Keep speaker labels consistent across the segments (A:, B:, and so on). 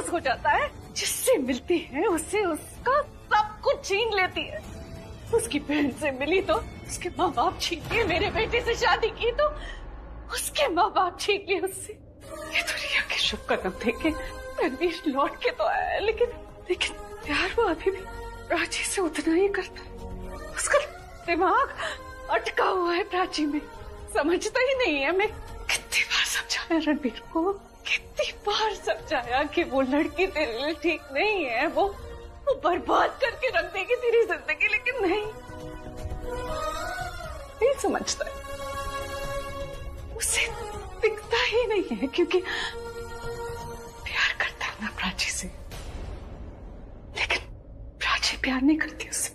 A: Confuse हो जाता है। जिससे मिलती है उससे उसका सब कुछ छीन लेती है। उसकी बहन से मिली तो उसके माँ बाप छीन लिए, मेरे बेटे से शादी की तो उसके माँ बाप छीन लिए उससे। ये तो रिया के शुभ कदम थे कि रणवीर लौट के तो आया, लेकिन प्यार वो अभी भी प्राची से उतना ही करता है। उसका दिमाग अटका हुआ है प्राची में, समझता ही नहीं है। मैं कितनी बार समझाया रणवीर को, कितनी बार समझाया कि वो लड़की तेरे लिए ठीक नहीं है, वो बर्बाद करके रख देगी तेरी जिंदगी, लेकिन नहीं समझता है। उसे दिखता ही नहीं है क्योंकि प्यार करता है ना प्राची से, लेकिन प्राची प्यार नहीं करती उससे।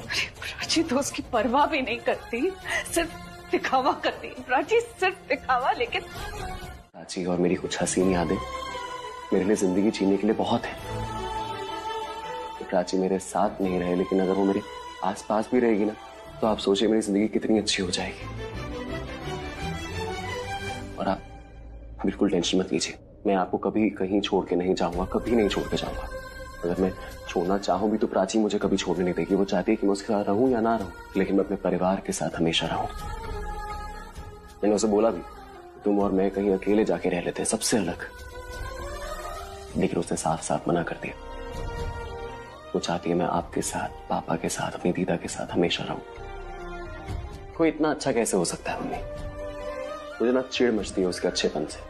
A: अरे प्राची तो उसकी परवाह भी नहीं करती, सिर्फ दिखावा करती है। प्राची सिर्फ दिखावा। लेकिन
B: प्राची और मेरी कुछ हसीन यादें मेरे लिए जिंदगी जीने के लिए बहुत है। तो प्राची मेरे साथ नहीं रहे, लेकिन अगर वो मेरे आसपास भी रहेगी ना, तो आप सोचिए मेरी जिंदगी कितनी अच्छी हो जाएगी। और आप बिल्कुल टेंशन मत लीजिए, मैं आपको कभी कहीं छोड़ के नहीं जाऊंगा, कभी नहीं छोड़ के जाऊंगा। अगर मैं छोड़ना चाहूं भी तो प्राची मुझे कभी छोड़ने नहीं देगी। वो चाहती है कि मैं उसके साथ रहूं या ना रहूं, लेकिन मैं अपने परिवार के साथ हमेशा रहूं। मैंने उसे बोला भी तुम और मैं कहीं अकेले जाके रह लेते हैं, सबसे अलग, लेकिन उसने साफ साफ मना कर दिया। वो चाहती है मैं आपके साथ, पापा के साथ, अपनी दीदा के साथ हमेशा रहूं। कोई इतना अच्छा कैसे हो सकता है मम्मी? मुझे ना चिढ़ मचती है उसके अच्छेपन से,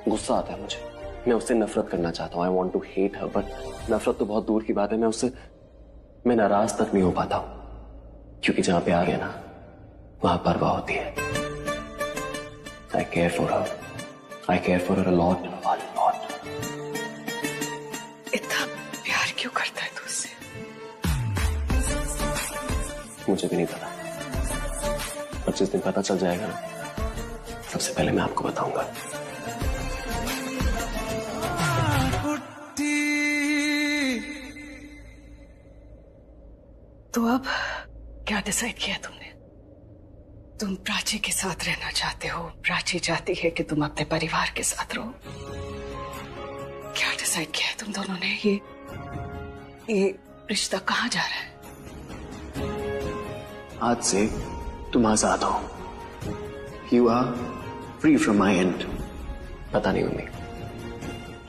B: गुस्सा आता है मुझे। मैं उससे नफरत करना चाहता हूँ, I want to hate her, but नफरत तो बहुत दूर की बात है। मैं नाराज तक नहीं हो पाता हूँ, क्योंकि जहां प्यार है ना वहां परवाह होती है। I care for her. I care for her a lot, a lot.
A: इतना प्यार क्यों करता है तू उससे?
B: मुझे भी नहीं पता, पर जिस दिन पता चल जाएगा ना, सबसे पहले मैं आपको बताऊंगा।
A: तो अब क्या डिसाइड किया तुमने? तुम प्राची के साथ रहना चाहते हो, प्राची चाहती है कि तुम अपने परिवार के साथ रहो। क्या डिसाइड किया है तुम दोनों ने? ये रिश्ता कहाँ जा रहा है?
B: आज से तुम आजाद हो। You are free from my end. पता नहीं मम्मी,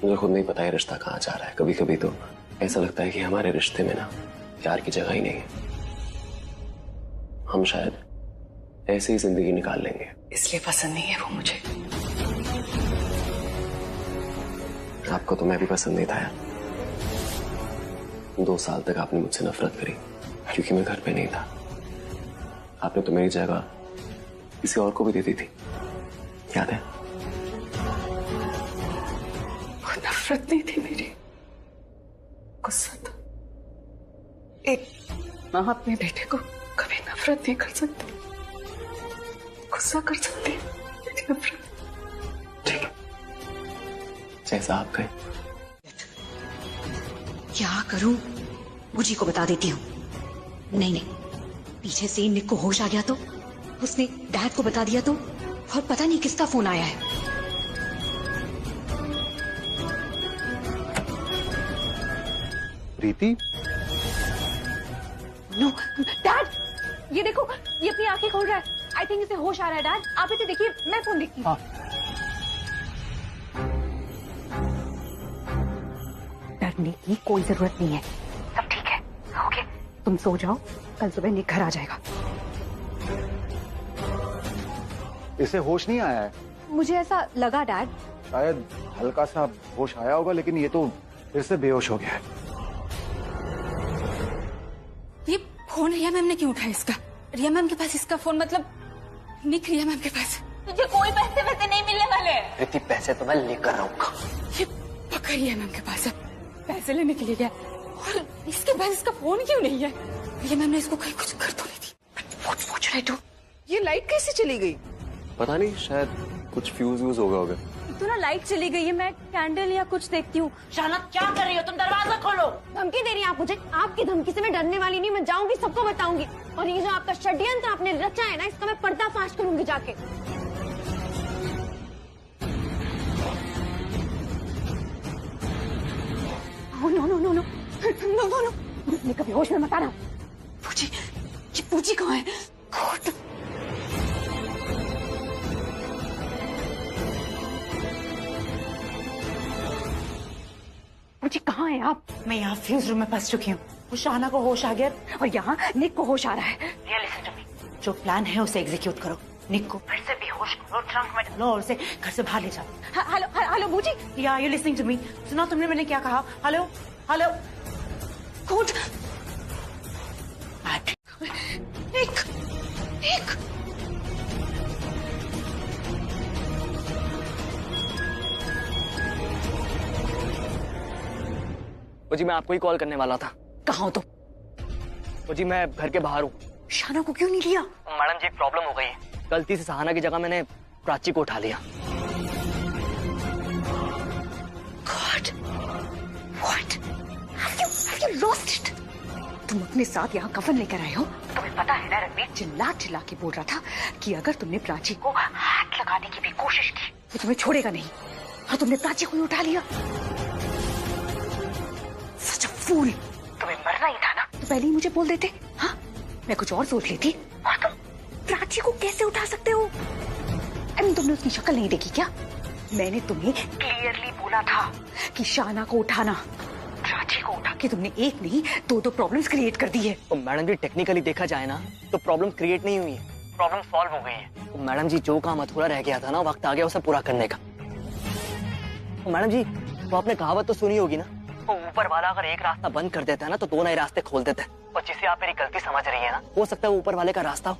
B: मुझे खुद नहीं पता है रिश्ता कहाँ जा रहा है। कभी कभी तो ऐसा लगता है कि हमारे रिश्ते में ना प्यार की जगह ही नहीं है। हम शायद ऐसे ही जिंदगी निकाल लेंगे।
A: इसलिए पसंद नहीं है वो मुझे।
B: आपको तो मैं भी पसंद नहीं था यार। 2 साल तक आपने मुझसे नफरत करी क्योंकि मैं घर पे नहीं था। आपने तो मेरी जगह किसी और को भी दे दी थी, याद है?
A: वो नफरत नहीं थी मेरी, गुस्सा था। एक माँ अपने बेटे को कभी नफरत नहीं कर सकती, गुस्सा कर सकती है, नफरत।
B: ठीक है, जैसा आप कहें।
C: क्या करूं? बुजी को बता देती हूँ। नहीं, पीछे से निक को होश आ गया तो उसने डैड को बता दिया तो, और पता नहीं किसका फोन आया है।
D: प्रीति?
E: नो डैड, ये देखो, ये अपनी आंखें खोल रहा है। आई थिंक इसे होश आ रहा है। डैड आप इसे देखिए, मैं फोन देखती हूँ।
D: हाँ।
E: डरने की कोई जरूरत नहीं है, सब ठीक है। ओके, तुम सो जाओ, कल सुबह निक घर आ जाएगा।
D: इसे होश नहीं आया है?
E: मुझे ऐसा लगा डैड।
D: शायद हल्का सा होश आया होगा, लेकिन ये तो फिर से बेहोश हो गया है।
F: ये फोन रिया मैम ने क्यों उठाया इसका? रिया मैम के पास इसका फोन, मतलब निक रिया मैम के पास।
G: तुझे कोई पैसे वैसे नहीं मिलने वाले।
B: प्रीति पैसे तो मैं लेकर रहूंगा।
F: ये पक्का रिया मैम के पास है, पैसे लेने के लिए गया, और इसके पास इसका फोन क्यों नहीं है? रिया मैम ने इसको कहीं कुछ कर तो नहीं थी।
A: पूछ रहे तू, ये लाइट कैसे चली गई?
B: पता नहीं, शायद कुछ फ्यूज होगा।
E: तो ना लाइट चली गई है, मैं कैंडल या कुछ देखती हूँ।
G: शानत क्या कर रही हो तुम? दरवाजा खोलो।
E: धमकी दे रही हैं आप मुझे? आपकी धमकी से मैं डरने वाली नहीं, मैं जाऊंगी, सबको बताऊंगी। और ये जो आपका षड्यंत्र आपने रचा है ना, इसका मैं पर्दाफाश करूंगी जाके।
A: No no no no no no no no मैं कभी होश में मत आना। पूजी, ये पूजी कहाँ है? गॉड। पूजी कहाँ है आप?
G: मैं यहाँ फ्यूज रूम में फंस चुकी हूँ। वो शाहना को होश आ गया
A: और यहाँ निक को होश आ रहा है।
G: रिया लिसन टू मी, जो प्लान है उसे एग्जीक्यूट करो। निक को फिर से बेहोश करो, ट्रंक में डालो और उसे घर से बाहर ले जाओ।
A: हेलो हेलो पूजी।
G: या यू लिसनिंग टू मी? सुना तुमने मैंने क्या कहा? Hello hello.
A: गॉड। निक निक।
H: वो जी मैं आपको ही कॉल करने वाला था।
A: कहाँ हो तुम?
H: वो जी मैं घर के बाहर हूँ।
A: शाना को क्यों नहीं लिया?
H: मैडम जी एक प्रॉब्लम हो गई है। गलती से सहाना की जगह मैंने प्राची को उठा लिया।
A: God, what? Have you lost it? तुम अपने साथ यहाँ कफन लेकर आए हो? तुम्हें पता है ना रणवीर चिल्ला चिल्ला के बोल रहा था कि अगर तुमने प्राची को हाथ लगाने की भी कोशिश की तो तुम्हें छोड़ेगा नहीं, और तुमने प्राची को ही उठा लिया। Such a fool! तुम्हें मरना ही था ना तो पहले ही मुझे बोल देते। हाँ, मैं कुछ और सोच लेती। और तुम प्राची को कैसे उठा सकते हो? तुमने उसकी शक्ल नहीं देखी क्या? मैंने तुम्हें क्लियरली बोला था कि शाना को उठाना। प्राची को उठा के तुमने एक नहीं दो प्रॉब्लम्स क्रिएट कर दी है।
H: तो मैडम जी टेक्निकली देखा जाए ना तो प्रॉब्लम क्रिएट नहीं हुई है, प्रॉब्लम सॉल्व हो गई है। तो मैडम जी जो काम अधूरा रह गया था ना वक्त आ गया उसे पूरा करने का। तो मैडम जी वो आपने कहावत तो सुनी होगी ना, तो ऊपर वाला अगर एक रास्ता बंद कर देता है ना तो दो नए रास्ते खोल देता है। और जिसे आप मेरी गलती समझ रही है ना, हो सकता है वो ऊपर वाले का रास्ता हो।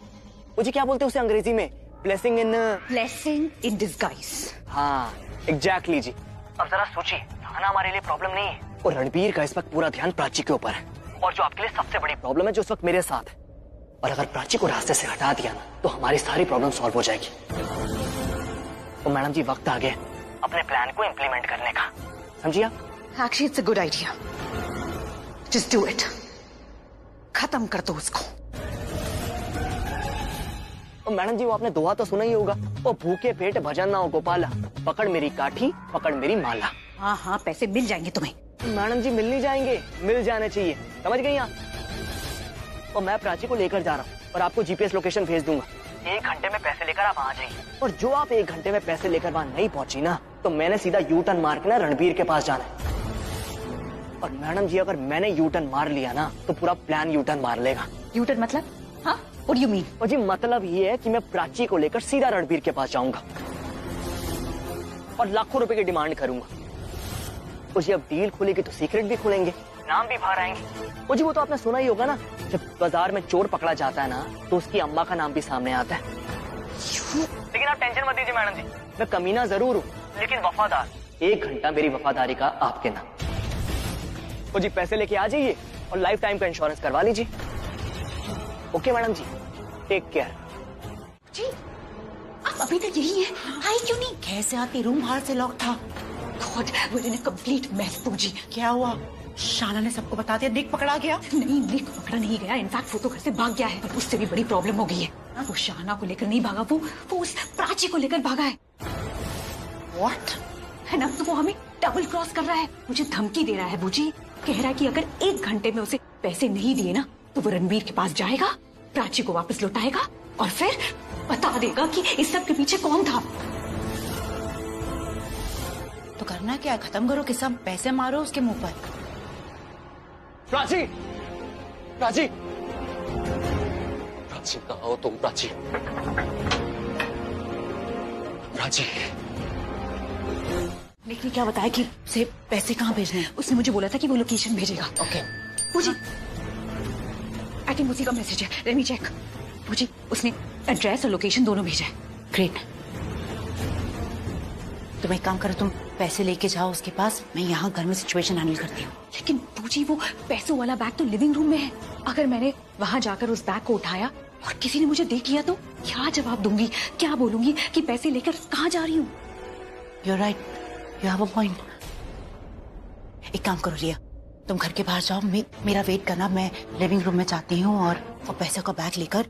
H: मुझे क्या बोलते हैं उसे अंग्रेजी में? Blessing in disguise. हाँ एग्जैक्टली जी। अब जरा सोचिए, सहाना हमारे लिए प्रॉब्लम नहीं है और रणबीर का इस वक्त पूरा ध्यान प्राची के ऊपर है, और जो आपके लिए सबसे बड़ी प्रॉब्लम है जो इस वक्त मेरे साथ है। और अगर प्राची को रास्ते से हटा दिया ना तो हमारी सारी प्रॉब्लम सॉल्व हो जाएगी। तो मैडम जी वक्त आ गया अपने प्लान को इम्प्लीमेंट करने का, समझिए आप?
A: Actually, it's a good idea. Just do it. खत्म कर दो उसको।
H: और मैडम जी वो आपने दोहा तो सुना ही होगा, वो भूखे पेट भजन ना हो गोपाला, पकड़ मेरी काठी पकड़ मेरी माला।
A: हाँ हाँ, पैसे मिल जाएंगे तुम्हें।
H: मैडम जी मिल नहीं जाएंगे, मिल जाने चाहिए, समझ गई आप? और मैं प्राची को लेकर जा रहा हूँ और आपको जीपीएस लोकेशन भेज दूंगा। 1 घंटे में पैसे लेकर आप वहाँ जाइए, और जो आप 1 घंटे में पैसे लेकर वहाँ नहीं पहुंची ना तो मैंने सीधा यू टर्न मार के ना रणबीर के पास जाना है। और मैडम जी अगर मैंने यू टर्न मार लिया ना तो पूरा प्लान यू टर्न मार लेगा।
A: यू टर्न मतलब? हाँ, व्हाट डू यू मीन?
H: और जी मतलब ये है कि मैं प्राची को लेकर सीधा रणबीर के पास जाऊंगा और लाखों रुपए की डिमांड करूंगा। और जी अब डील खुलेगी तो सीक्रेट भी खुलेंगे, नाम भी बाहर आएंगे। और जी वो तो आपने सुना ही होगा ना, जब बाजार में चोर पकड़ा जाता है ना तो उसकी अम्मा का नाम भी सामने आता है। लेकिन आप टेंशन मत लीजिए मैडम जी, मैं कमीना जरूर हूँ लेकिन वफादार। 1 घंटा मेरी वफादारी का आपके नाम। तो जी पैसे लेके आ जाइए और लाइफ टाइम का इंश्योरेंस करवा लीजिए। ओके मैडम जी, टेक केयर।
A: जी आप अभी तक यही हैं? आई क्यों नहीं?
G: कैसे आती? रूम बाहर से लॉक था।
A: God, we're in a complete mess, पूजी।
G: क्या हुआ? शाना ने सबको बता दिया? निक पकड़ा गया?
A: नहीं, निक पकड़ा नहीं गया। इनफैक्ट वो तो घर से भाग गया है। पर उससे भी बड़ी प्रॉब्लम हो गई है। वो शाना को लेकर नहीं भागा, वो उस प्राची को लेकर भागा है।
G: What?
A: है ना, तो वो हमें डबल क्रॉस कर रहा है, मुझे धमकी दे रहा है। बूजी कह रहा है कि अगर 1 घंटे में उसे पैसे नहीं दिए ना तो वो रणबीर के पास जाएगा, प्राची को वापस लौटाएगा और फिर बता देगा कि इस सब के पीछे कौन था।
G: तो करना क्या? खत्म करो किस्सा, पैसे मारो उसके मुंह पर।
H: प्राची, प्राची, प्राची कहाँ हो तुम? प्राची, प्राची।
A: निक ने क्या बताया कि
G: उसे पैसे कहाँ भेजने हैं?
A: उसने मुझे बोला था कि वो लोकेशन भेजेगा।
G: ओके।
A: पूजी आई थिंक उसी का मैसेज है, लेट मी चेक। पूजी उसने एड्रेस और लोकेशन दोनों भेजा है।
G: ग्रेट। तुम एक काम करो, तुम पैसे लेके जाओ उसके पास, मैं यहाँ घर में सिचुएशन हैंडल करती हूँ।
A: लेकिन पूजी वो पैसों वाला बैग तो लिविंग रूम में है। अगर मैंने वहाँ जाकर उस बैग को उठाया और किसी ने मुझे देख लिया तो क्या जवाब दूंगी? क्या बोलूंगी कि पैसे लेकर कहाँ जा रही हूँ?
G: You're right, you have a point. एक काम करो रिया, तुम घर के बाहर जाओ, मेरा वेट करना, मैं लिविंग रूम में जाती हूँ और वो पैसे का बैग लेकर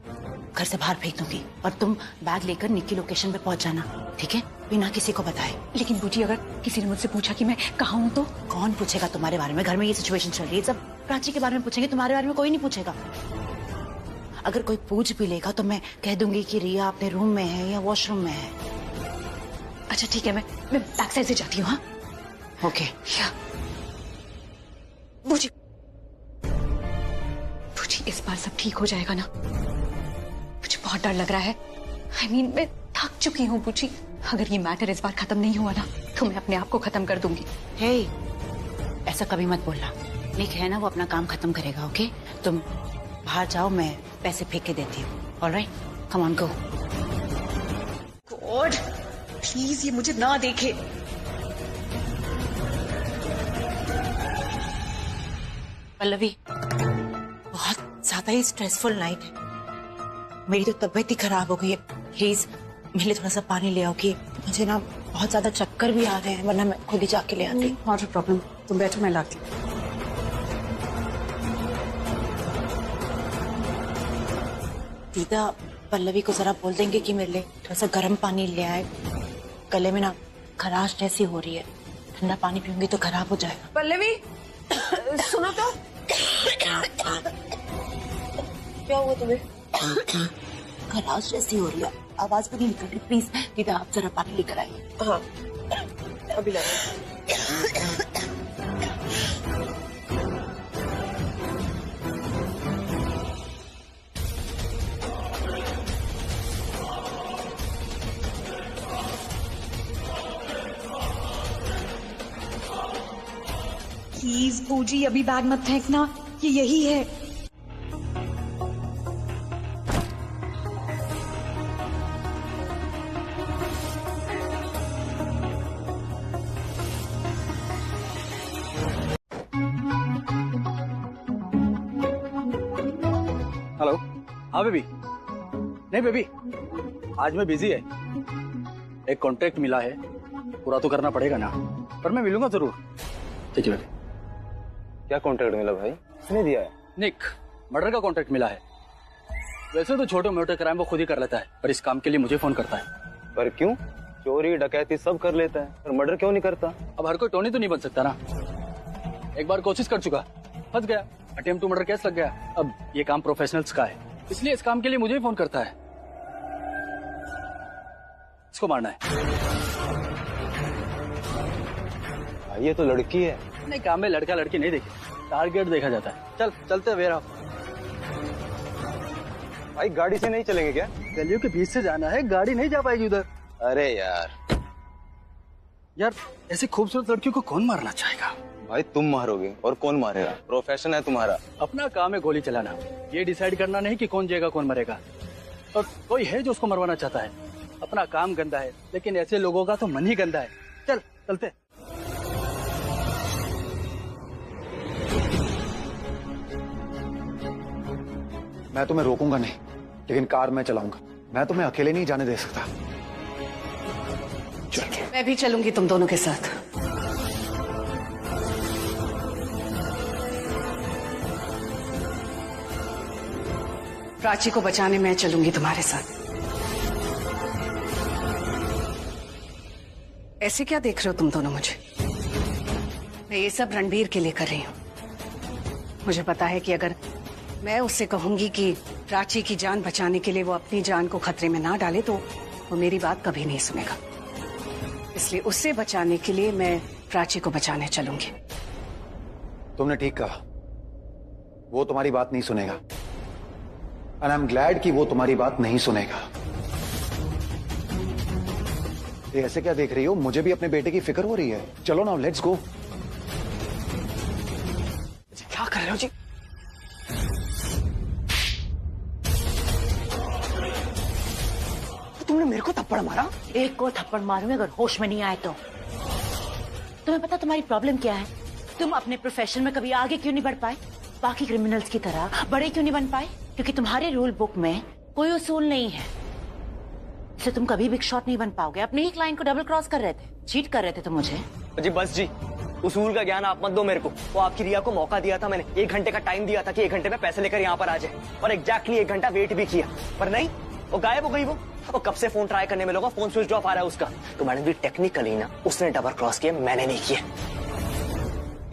G: घर से बाहर फेंक दूंगी और तुम बैग लेकर निक की लोकेशन पे पहुंच जाना, ठीक है? बिना किसी को बताए।
F: लेकिन बूजी अगर किसी ने मुझसे पूछा कि मैं कहाँ हूँ तो?
G: कौन पूछेगा तुम्हारे बारे में? घर में ये सिचुएशन चल रही है, सब प्राची के बारे में पूछेंगे, तुम्हारे बारे में कोई नहीं पूछेगा। अगर कोई पूछ भी लेगा तो मैं कह दूंगी कि रिया अपने रूम में है या वॉशरूम में है।
F: अच्छा ठीक है, मैं बैक साइड से जाती हूँ। हाँ
G: ओके।
F: बूजी इस बार सब ठीक हो जाएगा ना? मुझे बहुत डर लग रहा है। I mean, मैं थक चुकी हूँ बूजी। अगर ये मैटर इस बार खत्म नहीं हुआ ना तो मैं अपने आप को खत्म कर दूंगी।
G: हे, ऐसा कभी मत बोलना। निक है ना, वो अपना काम खत्म करेगा। ओके, तुम बाहर जाओ, मैं पैसे फेंक के देती हूँ। Alright, come on go.
C: God please ये मुझे ना देखे।
G: पल्लवी, बहुत ज्यादा ही स्ट्रेसफुल नाइट है। मेरी तो तबीयत ही खराब हो गई है। प्लीज मेरे लिए थोड़ा सा पानी ले आओ कि मुझे ना बहुत ज्यादा चक्कर भी आ रहे हैं, वरना मैं खुद ही जाके ले आती।
F: नॉट अ प्रॉब्लम, तुम बैठो, मैं लाती हूँ।
G: दीदा, पल्लवी को जरा बोल देंगे कि मेरे लिए थोड़ा सा गर्म पानी ले आए। गले में ना खराश जैसी हो रही है, ठंडा पानी पीऊंगी तो खराब हो जाएगा।
C: पल्लवी सुनो तो, क्या हुआ तुम्हें?
G: खराश जैसी हो रही है, आवाज भी नहीं निकल रही। प्लीज दीदा, आप जरा पानी लेकर आइए।
C: हाँ अभी ला।
F: प्लीज बूजी अभी बैग मत फेंकना, ये यही है।
I: हेलो। हाँ बेबी। नहीं बेबी, आज मैं बिजी है। एक कॉन्ट्रैक्ट मिला है, पूरा तो करना पड़ेगा ना, पर मैं मिलूंगा जरूर। ठीक है बेबी।
B: क्या कॉन्ट्रैक्ट मिला भाई? किसने दिया है?
I: निक, मर्डर का कॉन्ट्रैक्ट मिला है। वैसे तो छोटे मोटे क्राइम वो खुद ही कर लेता है, पर इस काम के लिए मुझे फोन करता है।
B: पर क्यों? चोरी डकैती सब कर लेता है, पर मर्डर क्यों नहीं करता?
I: अब हर कोई टोनी तो नहीं बन सकता ना। एक बार कोशिश कर चुका, फंस गया, अटेम्प्ट टू मर्डर केस लग गया। अब ये काम प्रोफेशनल्स का है, इसलिए इस काम के लिए मुझे ही फोन करता है। इसको मारना है।
B: भाई ये तो लड़की है।
I: नहीं, काम में लड़का लड़की नहीं देखे, टारगेट देखा जाता है। चल चलते वेयर हाउस।
B: भाई गाड़ी से नहीं चलेंगे क्या?
I: गलियों के बीच से जाना है, गाड़ी नहीं जा पाएगी उधर।
B: अरे यार
I: ऐसी खूबसूरत लड़कियों को कौन मारना चाहेगा?
B: भाई तुम मारोगे और कौन मारेगा? प्रोफेशन है तुम्हारा।
I: अपना काम है गोली चलाना, ये डिसाइड करना नहीं कि कौन जिएगा कौन मरेगा। और कोई है जो उसको मरवाना चाहता है। अपना काम गंदा है, लेकिन ऐसे लोगों का तो मन ही गंदा है। चल चलते।
D: मैं तुम्हें रोकूंगा नहीं, लेकिन कार मैं चलाऊंगा। मैं तुम्हें अकेले नहीं जाने दे सकता। चल।
F: मैं भी चलूंगी तुम दोनों के साथ। प्राची को बचाने मैं चलूंगी तुम्हारे साथ। ऐसे क्या देख रहे हो तुम दोनों मुझे? मैं ये सब रणबीर के लिए कर रही हूँ। मुझे पता है कि अगर मैं उससे कहूंगी कि प्राची की जान बचाने के लिए वो अपनी जान को खतरे में ना डाले तो वो मेरी बात कभी नहीं सुनेगा। इसलिए उससे बचाने के लिए मैं प्राची को बचाने चलूंगी।
D: तुमने ठीक कहा, वो तुम्हारी बात नहीं सुनेगा। एंड आई एम ग्लैड कि वो तुम्हारी बात नहीं सुनेगा। ये ऐसे क्या देख रही हो? मुझे भी अपने बेटे की फिक्र हो रही है। चलो ना, लेट्स गो।
I: क्या कर रहे हो जी? तुमने मेरे को थप्पड़ मारा?
G: एक को थप्पड़ मारूंगी अगर होश में नहीं आए तो। तुम्हें पता तुम्हारी प्रॉब्लम क्या है? तुम अपने प्रोफेशन में कभी आगे क्यों नहीं बढ़ पाए? बाकी क्रिमिनल्स की तरह बड़े क्यों नहीं बन पाए? क्योंकि तुम्हारे रूल बुक में कोई उसूल नहीं है, इसलिए तुम कभी बिग शॉट नहीं बन पाओगे। अपने ही क्लाइंट को डबल क्रॉस कर रहे थे, चीट कर रहे थे तुम मुझे।
H: जी बस जी, उसूल का ज्ञान आप मत दो मेरे को। वो आपकी रिया को मौका दिया था मैंने, 1 घंटे का टाइम दिया था कि 1 घंटे में पैसे लेकर यहाँ पर आ जाए, और एग्जैक्टली 1 घंटा वेट भी किया, पर नहीं, वो गायब हो गई वो कब से फोन ट्राई करने में लगा, फोन स्विच ऑफ आ रहा है उसका। तो मैडम जी टेक्निकली ना उसने डबल क्रॉस किया, मैंने नहीं किया,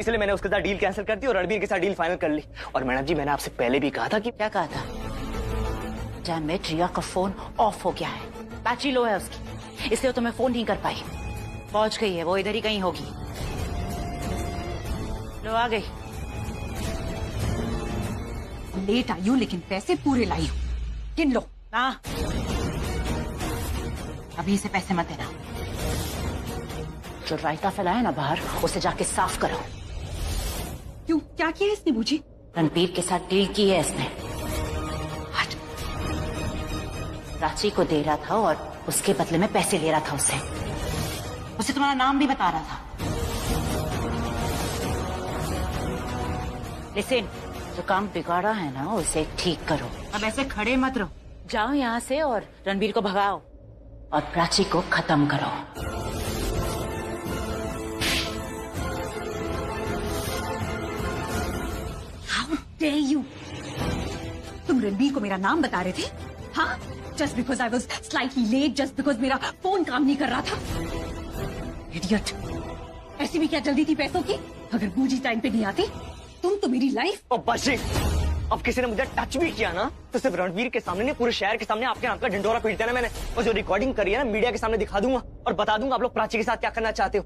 H: इसलिए मैंने उसके साथ डील कैंसिल कर दी और रणबीर के साथ डील फाइनल कर ली। और मैडम जी मैंने आपसे पहले भी कहा था कि
G: क्या कहा था? डैम इट, रिया का फोन ऑफ हो गया है, बैटरी लो है उसकी, इसलिए तो मैं फोन नहीं कर पाई। पहुंच गई है वो, इधर ही कहीं होगी। लो आ गई।
C: लेट आई हूँ लेकिन पैसे पूरे लाई हूँ, गिन लो।
G: ना, अभी इसे पैसे मत देना। जो रायता फैलाया ना बाहर, उसे जाके साफ करो।
C: क्यों, क्या किया इसने बूजी?
G: रणबीर के साथ डील की है इसने।
C: हट।
G: प्राची को दे रहा था और उसके बदले में पैसे ले रहा था उससे। उसे तुम्हारा नाम भी बता रहा था। लिसन, जो काम बिगाड़ा है ना उसे ठीक करो। अब ऐसे खड़े मत रहो, जाओ यहाँ से और रणबीर को भगाओ और प्राची को खत्म करो।
C: How dare you? तुम रणबीर को मेरा नाम बता रहे थे? हाँ? Just because I was slightly late, just because मेरा फोन काम नहीं कर रहा था? Idiot! ऐसी भी क्या जल्दी थी पैसों की? अगर बूजी टाइम पे नहीं आती, तुम तो मेरी लाइफ।
H: ओ बच्ची, अब किसी ने मुझे टच भी किया ना तो सिर्फ रणबीर के सामने नहीं, पूरे शहर के सामने आपके नाम का ढिंढोरा पीट देना मैंने। और जो रिकॉर्डिंग करी है ना मीडिया के सामने दिखा दूंगा और बता दूंगा आप लोग प्राची के साथ क्या करना चाहते हो।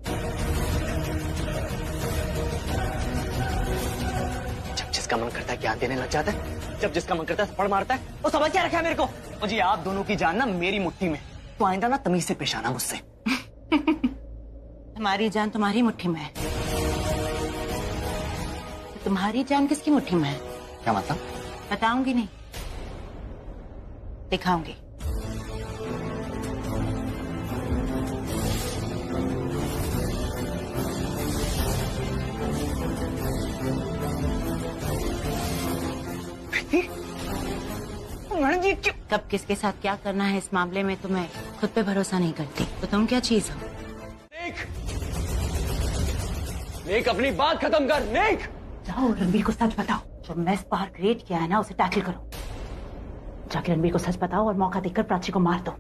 H: जब जिसका मन करता है ज्ञान देने लग जाता है, जब जिसका मन करता है थप्पड़ मारता है। वो समझ क्या रखा है मेरे को? मुझे आप दोनों की जान ना मेरी मुट्ठी में, तो आइंदा ना तमीज से पेश आना मुझसे।
G: तुम्हारी जान तुम्हारी मुट्ठी में है, तुम्हारी जान किसकी मुट्ठी में है?
H: क्या मतलब?
G: बताऊंगी नहीं, दिखाऊंगी।
H: मैडम जी क्यों?
G: कब किसके साथ क्या करना है इस मामले में तुम्हें खुद पे भरोसा नहीं करती तो तुम क्या चीज हो?
H: नेक अपनी बात खत्म कर। नेक
G: जाओ रणबीर को सच बताओ, जो मेस बाहर क्रिएट किया है ना उसे टैकल करो। जाके रणबीर को सच बताओ और मौका देकर प्राची को मार दो।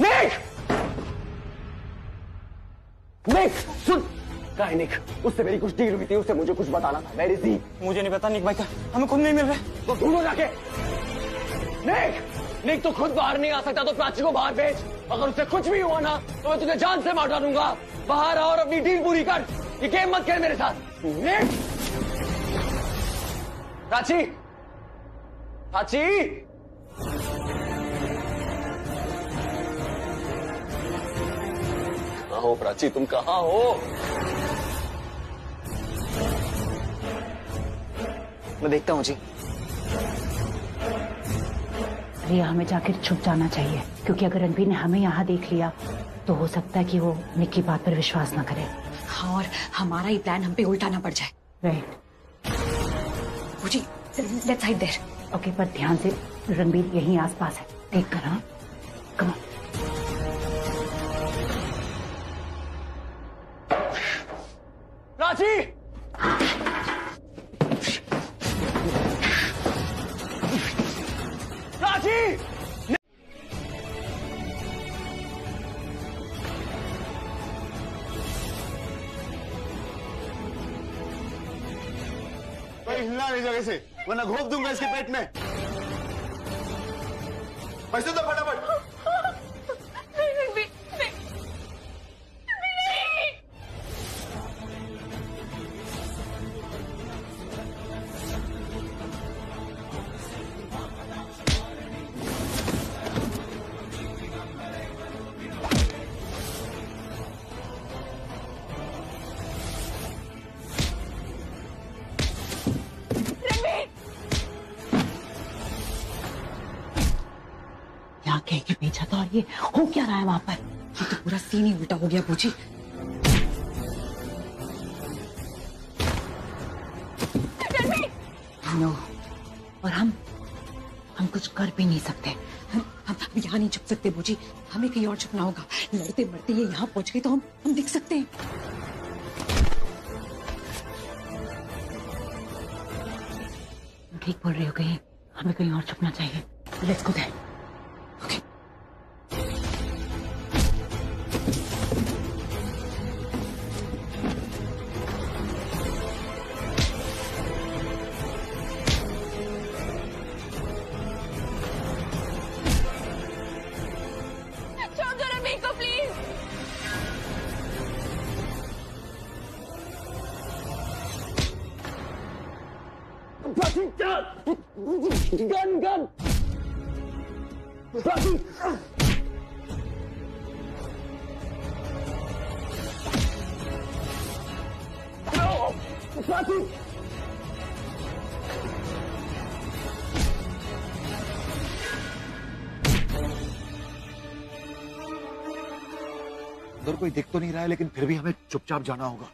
B: नेक! नेक सुन, क्या है नेक? उससे मेरी कुछ डील हुई थी, उससे मुझे कुछ बताना था। Where is he?
H: मुझे नहीं पता निक भाई का, हमें खुद नहीं मिल रहे।
B: तो ढूंढो जाके। नेक! नेक तो खुद बाहर नहीं आ सकता तो प्राची को बाहर भेज। अगर उससे कुछ भी हुआ ना तो मैं तुझे जान से मार डालूंगा। बाहर आ और अपनी डील पूरी कर। ये गेम मत खेल मेरे साथ। नेक! प्राची! प्राची! कहाँ हो प्राची, तुम कहाँ हो?
H: मैं देखता हूँ जी।
G: रिया, हमें जाकर छुप जाना चाहिए, क्योंकि अगर रणबीर ने हमें यहाँ देख लिया तो हो सकता है कि वो निक की बात पर विश्वास न करे।
C: हाँ, और हमारा ही प्लान हम पे उल्टा ना पड़ जाए।
G: राइट।
C: बूजी, लेट्स हाइड देयर।
G: ओके, पर ध्यान से, रणबीर यहीं आसपास है, देख कर। हाँ, कम ऑन।
B: प्राची! प्राची!
J: भाई हिलना नहीं जगह से, वरना घोप दूंगा इसके पेट में। पैसे दो फटाफट।
G: क्या कह के भेजा था और ये हो क्या रहा है वहां पर?
C: ये तो पूरा सीन ही उल्टा हो गया बूजी।
G: नो, और हम कुछ कर भी नहीं सकते।
C: हम यहाँ नहीं छुप सकते बूजी, हमें कहीं और छुपना होगा। लड़ते मरते ये यहाँ पहुंच गए तो हम दिख सकते हैं।
G: ठीक बोल रही हो कहीं हमें कहीं और छुपना चाहिए। Let's go there. ओके।
A: छोड़ दो रणबीर को प्लीज।
H: गन गन
D: उधर कोई दिख तो नहीं रहा है, लेकिन फिर भी हमें चुपचाप जाना होगा।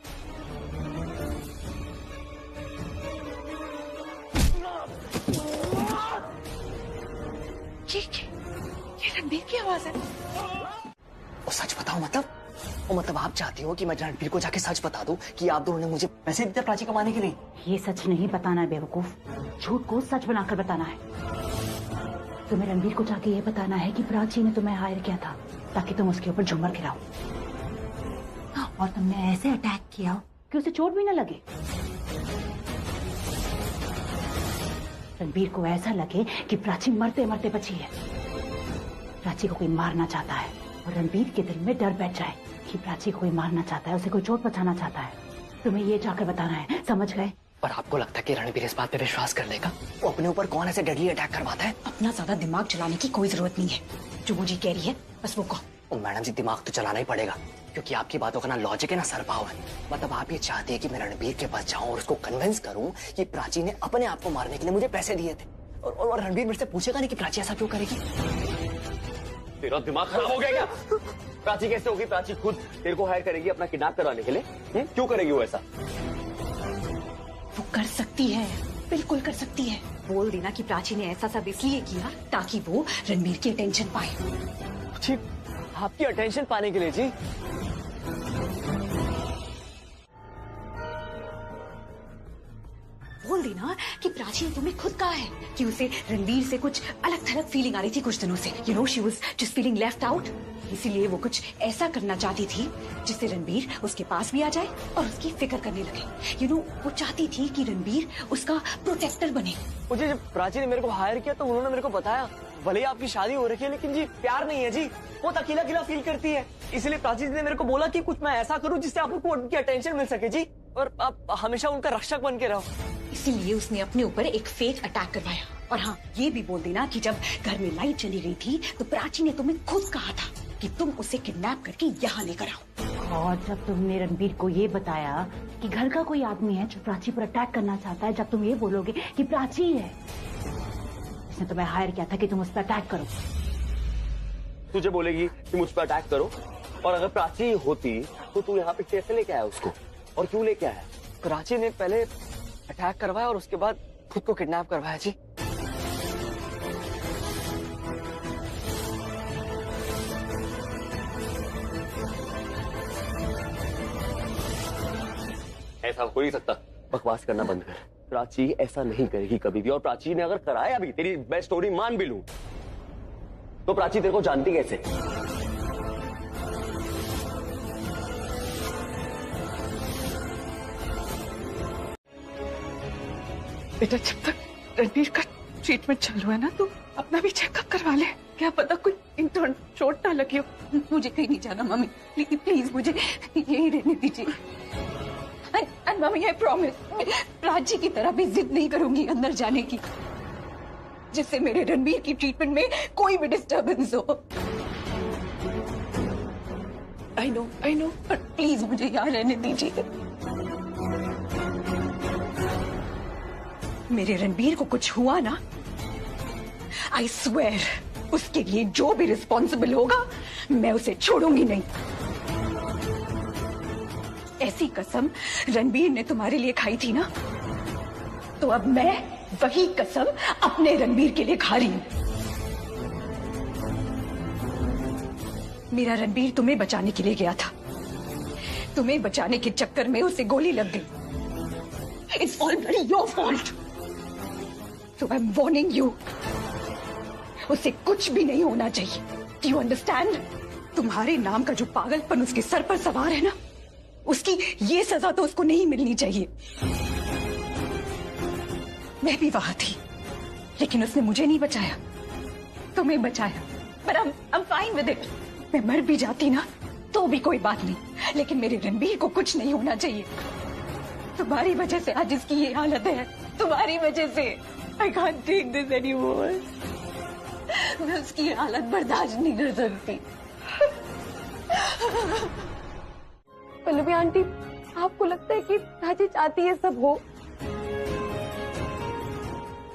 A: ये रणबीर की आवाज है।
H: वो सच बताओ मतलब आप चाहती हो कि मैं रणबीर को जाके सच बता दूं कि आप दोनों ने मुझे पैसे दिए प्राची कमाने के लिए?
G: ये सच नहीं बताना है बेवकूफ, झूठ को सच बनाकर बताना है। तुम्हें रणबीर को जाके ये बताना है कि प्राची ने तुम्हें हायर किया था ताकि तुम उसके ऊपर झूमर गिराओ, और तुमने ऐसे अटैक किया कि उसे चोट भी न लगे। रणबीर को ऐसा लगे कि प्राची मरते मरते बची है। प्राची को कोई मारना चाहता है और रणबीर के दिल में डर बैठ जाए कि प्राची को कोई मारना चाहता है, उसे कोई चोट पहुंचाना चाहता है। तुम्हें ये जाकर बताना है, समझ गए?
H: पर आपको लगता है कि रणबीर इस बात पे विश्वास कर लेगा? वो अपने ऊपर कौन ऐसे डेडली अटैक करवाता है?
C: अपना ज्यादा दिमाग चलाने की कोई जरूरत नहीं है। जो मुझे कह रही है बस वो कहो।
H: मैडम जी, दिमाग तो चलाना ही पड़ेगा, क्योंकि आपकी बातों का ना लॉजिक है ना सरपाव है। मतलब आप ये चाहती है कि मैं रणबीर के पास जाऊं और उसको कन्विंस करूं कि प्राची ने अपने आप को मारने के लिए मुझे पैसे दिए थे, और रणबीर मेरे से पूछेगा नहीं कि प्राची ऐसा क्यों करेगी?
B: तेरा दिमाग खराब हो गया क्या? प्राची कैसे होगी? प्राची खुद तेरे को हायर करेगी अपना किडनैप करवाने के लिए? क्यों करेगी वो ऐसा?
C: वो कर सकती है, बिल्कुल कर सकती है। बोल देना कि प्राची ने ऐसा सब इसलिए किया ताकि वो रणबीर की अटेंशन पाए।
H: जी, आपकी अटेंशन पाने के लिए? जी
C: बोल देना कि प्राची ने तुम्हें खुद कहा है कि उसे रणबीर से कुछ अलग थलग फीलिंग आ रही थी कुछ दिनों से। You know, she was just feeling left out, इसीलिए वो कुछ ऐसा करना चाहती थी जिससे रणबीर उसके पास भी आ जाए और उसकी फिक्र करने लगे। यू नो, वो चाहती थी कि रणबीर उसका प्रोटेक्टर बने।
H: मुझे जब प्राची ने मेरे को हायर किया तो उन्होंने मेरे को बताया, भले ही आपकी शादी हो रखी है लेकिन जी प्यार नहीं है जी, वो अकेला अकेला फील करती है। इसलिए प्राची जी ने मेरे को बोला कि कुछ मैं ऐसा करूं जिससे आपको उनकी अटेंशन मिल सके जी, और आप हमेशा उनका रक्षक बन के रहो।
C: इसीलिए उसने अपने ऊपर एक फेक अटैक करवाया। और हाँ, ये भी बोल देना कि जब घर में लाइट चली गई थी तो प्राची ने तुम्हें खुद कहा था कि तुम उसे किडनैप करके यहाँ लेकर आओ।
G: और जब तुमने रणबीर को ये बताया कि घर का कोई आदमी है जो प्राची पर अटैक करना चाहता है, जब तुम ये बोलोगे कि प्राची है जिसने तुम्हें हायर किया था कि तुम उस पर अटैक करो,
B: तुझे बोलेगी कि मुझ पर अटैक करो, और अगर प्राची होती तो तू यहाँ पे कैसे लेके आया उसको, और क्यों लेके आया?
H: प्राची ने पहले अटैक करवाया और उसके बाद खुद को किडनैप करवाया जी।
B: ऐसा हो नहीं सकता, बकवास करना बंद कर। प्राची ऐसा नहीं करेगी कभी भी, और प्राची ने अगर कराया भी, तेरी मैं स्टोरी मान भी लूं, तो प्राची तेरे को जानती कैसे?
A: बेटा, जब तक रणबीर का ट्रीटमेंट चल रहा है ना, तो अपना भी चेकअप करवा ले। क्या पता कोई इंटर्न चोट ना लगी हो। मुझे कहीं नहीं जाना मम्मी, प्लीज प्लीज मुझे यही रहने दीजिए। And mummy, I promise, Prachi की तरह भी जिद नहीं करूंगी अंदर जाने की, जिससे मेरे रणबीर की ट्रीटमेंट में कोई भी डिस्टर्बेंस हो। आई नो, बट प्लीज मुझे यहाँ रहने दीजिए। मेरे रणबीर को कुछ हुआ ना, आई स्वेयर उसके लिए जो भी रिस्पॉन्सिबल होगा मैं उसे छोड़ूंगी नहीं। ऐसी कसम रणबीर ने तुम्हारे लिए खाई थी ना, तो अब मैं वही कसम अपने रणबीर के लिए खा रही हूं। मेरा रणबीर तुम्हें बचाने के लिए गया था, तुम्हें बचाने के चक्कर में उसे गोली लग गई। It's all your fault.
C: So I'm warning you. उसे कुछ भी नहीं होना चाहिए. Do you understand? तुम्हारे नाम का जो पागलपन उसके सर पर सवार है ना, उसकी ये सजा तो उसको नहीं मिलनी चाहिए. मैं भी वहां थी, लेकिन उसने मुझे नहीं बचाया, तुम्हें बचाया. But I'm fine with it. मैं मर भी जाती ना तो भी कोई बात नहीं, लेकिन मेरे रणबीर को कुछ नहीं होना चाहिए. तुम्हारी वजह से आज इसकी ये हालत है. तुम्हारी वजह से. I can't take this anymore. मैं उसकी ये हालत बर्दाश्त नहीं कर सकती.
E: पल्लवी आंटी, आपको लगता है कि प्राची चाहती है सब हो?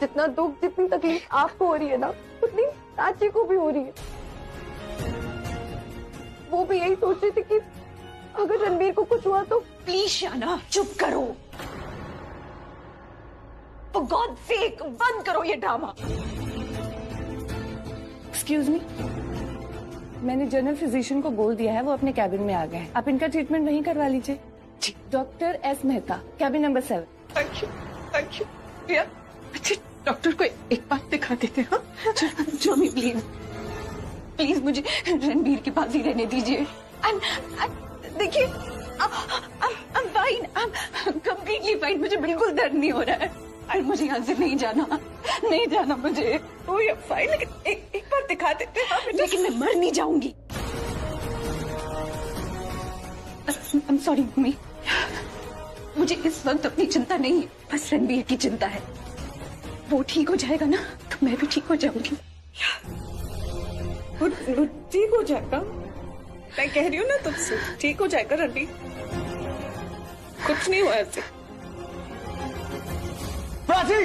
E: जितना दुख, जितनी तकलीफ आपको हो रही है ना, उतनी प्राची को भी हो रही है. वो भी यही सोच रही थी कि अगर रणबीर को कुछ हुआ तो.
C: प्लीज शाना, चुप करो. For God's sake, बंद करो ये ड्रामा.
A: एक्सक्यूज मी, मैंने जनरल फिजिशियन को बोल दिया है, वो अपने कैबिन में आ गए हैं. आप इनका ट्रीटमेंट वहीं करवा लीजिए. Doctor S Mehta, cabin number 7.
C: Thank you, thank you. Priya, अच्छे डॉक्टर को एक बार दिखा देते हैं. जोमी प्लीज, प्लीज मुझे रणबीर के पास ही रहने दीजिए. देखिए, I'm fine, I'm completely fine. मुझे बिल्कुल दर्द नहीं हो रहा है. और मुझे यहाँ से नहीं जाना, नहीं जाना मुझे. वो ये फाइन, लेकिन एक बार दिखा देते हैं. लेकिन मैं मर नहीं जाऊंगी. I'm sorry मम्मी, मुझे इस वक्त अपनी चिंता नहीं है, बस रणबीर की चिंता है. वो ठीक हो जाएगा ना तो मैं भी ठीक हो जाऊंगी.
A: वो ठीक हो जाएगा, मैं कह रही हूँ ना तुमसे, ठीक हो जाएगा रणबीर. कुछ नहीं हुआ ऐसे.
I: प्राची!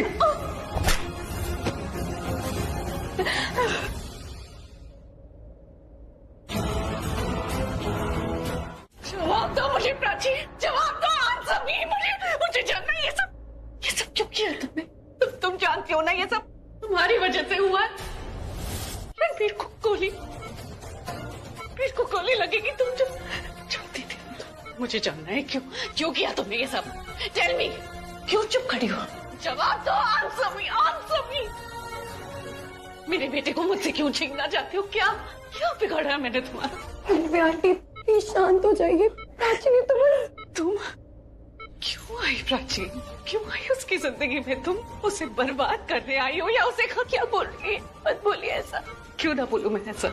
A: जवाब दो मुझे प्राची, जवाब दो. आंसर मी, मुझे जानना है ये सब क्यों किया तुमने? तुम जानती हो ना ये सब तुम्हारी वजह से हुआ. रणबीर को गोली लगेगी, तुम चलती थी. मुझे जानना है क्यों किया तुमने ये सब. टेल मी, क्यों चुप खड़ी हो? जवाब दो. Answer me. मेरे बेटे को मुझसे क्यों छीनना चाहती हो? क्या बिगाड़ा मैंने तुम्हारा?
E: पल्लवी आंटी, प्लीज शांत हो जाइए. प्राची ने
A: तुम क्यों आई प्राची? क्यों आई उसकी जिंदगी में? तुम उसे बर्बाद करने आई हो या उसे क्या बोल रही है? मत बोलिए ऐसा. क्यों ना बोलूं मैं ऐसा?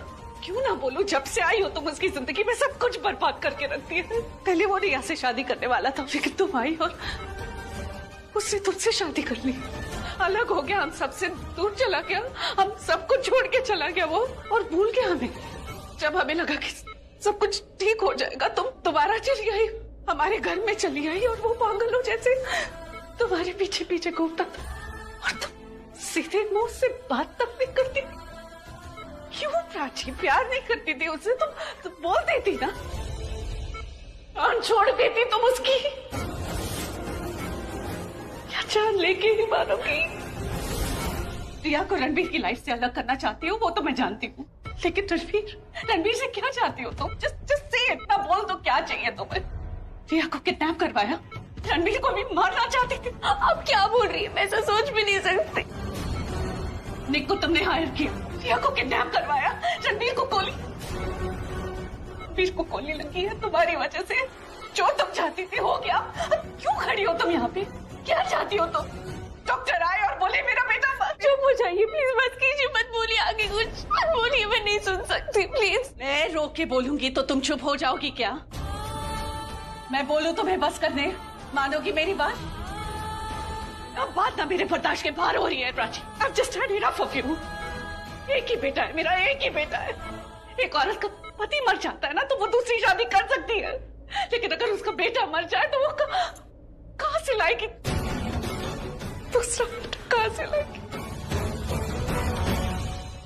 A: क्यों ना बोलूं? जब से आई हो तुम उसकी जिंदगी में सब कुछ बर्बाद करके रखती है. पहले वो रिया से शादी करने वाला था, लेकिन तुम आई और उससे तुमसे शादी कर ली. अलग हो गया, हम सबसे दूर चला गया, हम सब कुछ छोड़ के चला गया वो, और भूल गया हमें. जब हमें लगा कि सब कुछ ठीक हो जाएगा, तुम दोबारा चली आई, हमारे घर में चली आई, और वो पागलों जैसे तुम्हारे पीछे पीछे घूमता था. और तुम सीधे मुंह से बात तक नहीं करती. क्यों प्राची? प्यार नहीं करती थी उससे? तुम बोल देती ना, और छोड़ देती तुम उसकी. क्या जान लेके ही मारोगी? रिया को रणबीर की लाइफ से अलग करना चाहती हो, वो तो मैं जानती हूँ, लेकिन रणबीर से क्या चाहती हो तुम? जस्ट से इतना बोल दो, क्या चाहिए तुम्हें? रिया को किडनैप करवाया, रणबीर को भी मारना चाहती थी. अब क्या बोल रही है? मैं ऐसा सोच भी नहीं सकती. निक को तुमने हायर किया, रिया को किडनैप करवाया, रणबीर को गोली लगी है तुम्हारी वजह से. जो तुम चाहती थी हो गया. क्यों खड़ी हो तुम यहाँ पे? क्या चाहती हो तुम? डॉक्टर आए और बोले मेरा बेटा चुप हो जाइए प्लीज, मत कीजिए, मत बोलिए आगे कुछ, मत बोलिए, मैं नहीं सुन सकती प्लीज. मैं रोक के बोलूंगी तो तुम चुप हो जाओगी क्या? मैं बोलूं तुम्हें बस करने मानोगी मेरी बात? अब बात ना मेरे बर्दाश्त के बाहर हो रही है Prachi. I've just had enough of you. एक ही बेटा है मेरा, एक ही बेटा है. एक औरत का पति मर जाता है ना तो वो दूसरी शादी कर सकती है, लेकिन अगर उसका बेटा मर जाए तो वो कहाँ से लाएगी दूसरा बेटा? कहाँ से लाएगी?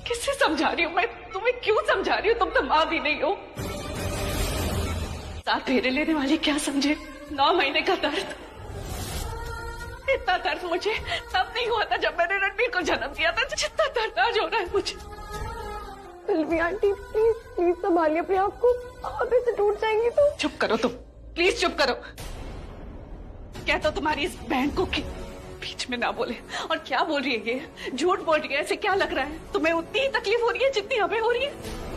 A: किससे समझा रही हूँ मैं तुम्हें? क्यों समझा रही हूँ? तुम तो माँ भी नहीं हो. 7 फेरे लेने वाली क्या समझे 9 महीने का दर्द. इतना दर्द मुझे तब नहीं हुआ था जब मैंने रणबीर को जन्म दिया था, जितना दर्द आज हो रहा है मुझे.
E: पल्लवी आंटी, प्लीज संभालिए अपने आप को, आप ऐसे टूट जाएंगी तो.
A: चुप करो तुम, प्लीज चुप करो. क्या तो तुम्हारी इस बहन को बीच में ना बोले। और क्या बोल रही है ये? झूठ बोल रही है, ऐसे क्या लग रहा है तुम्हें? उतनी ही तकलीफ हो रही है जितनी हमें हो रही है।